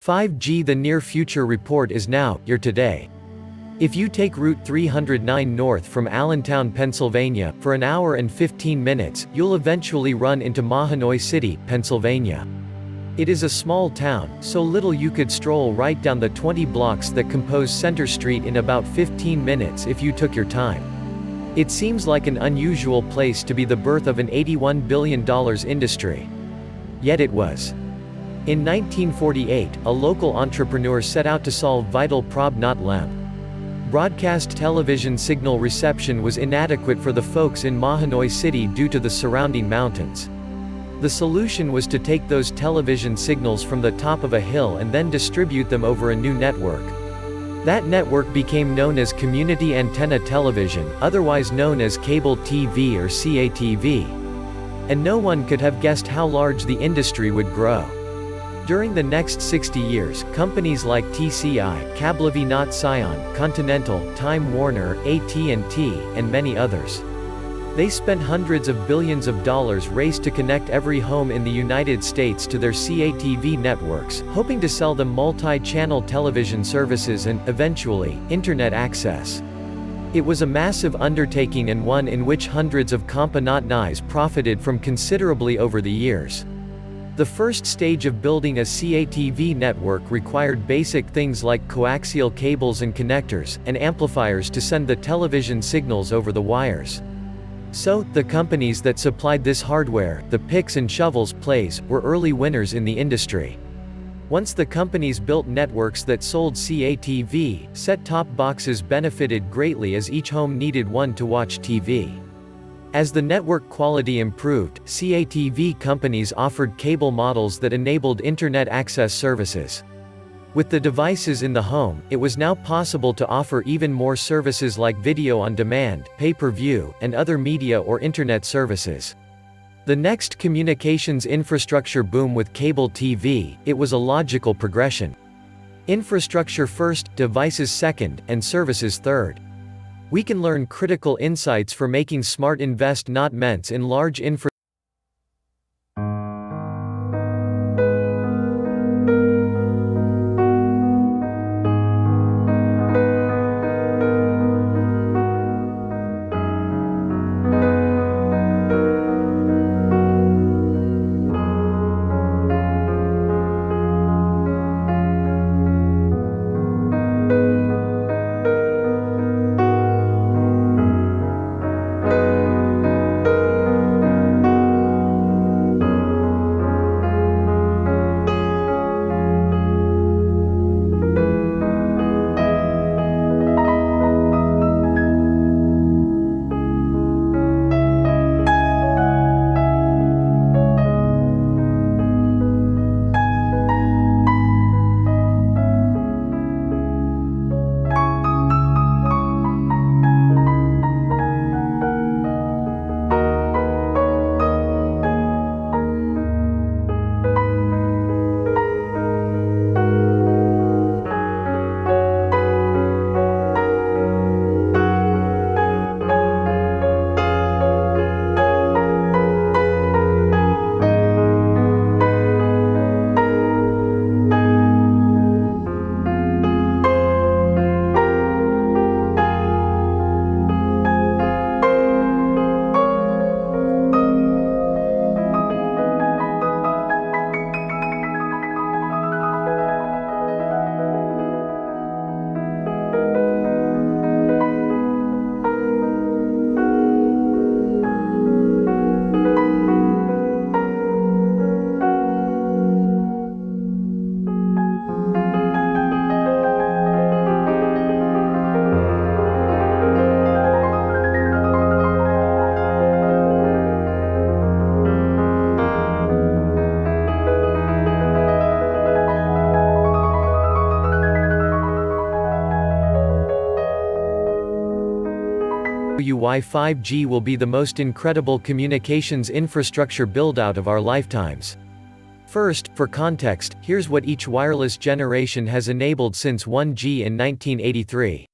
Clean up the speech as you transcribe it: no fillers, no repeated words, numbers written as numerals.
5G The near future report is now, here today. If you take Route 309 north from Allentown, Pennsylvania, for an hour and 15 minutes, you'll eventually run into Mahanoy City, Pennsylvania. It is a small town, so little you could stroll right down the 20 blocks that compose Center Street in about 15 minutes if you took your time. It seems like an unusual place to be the birth of an $81 billion industry. Yet it was. In 1948, a local entrepreneur set out to solve vital problem. Broadcast television signal reception was inadequate for the folks in Mahanoy City due to the surrounding mountains. The solution was to take those television signals from the top of a hill and then distribute them over a new network. That network became known as Community Antenna Television, otherwise known as Cable TV or CATV. And no one could have guessed how large the industry would grow. During the next 60 years, companies like TCI, Cablevision Scion, Continental, Time Warner, AT&T, and many others. They spent hundreds of billions of dollars raced to connect every home in the United States to their CATV networks, hoping to sell them multi-channel television services and, eventually, internet access. It was a massive undertaking and one in which hundreds of companies profited from considerably over the years. The first stage of building a CATV network required basic things like coaxial cables and connectors, and amplifiers to send the television signals over the wires. So, the companies that supplied this hardware, the picks and shovels plays, were early winners in the industry. Once the companies built networks that sold CATV, set-top boxes benefited greatly as each home needed one to watch TV. As the network quality improved, CATV companies offered cable models that enabled internet access services. With the devices in the home, it was now possible to offer even more services like video on demand, pay-per-view, and other media or internet services. The next communications infrastructure boom with cable TV, it was a logical progression. Infrastructure first, devices second, and services third. We can learn critical insights for making smart investments in large infrastructure. Why 5G will be the most incredible communications infrastructure build-out of our lifetimes. First, for context, here's what each wireless generation has enabled since 1G in 1983.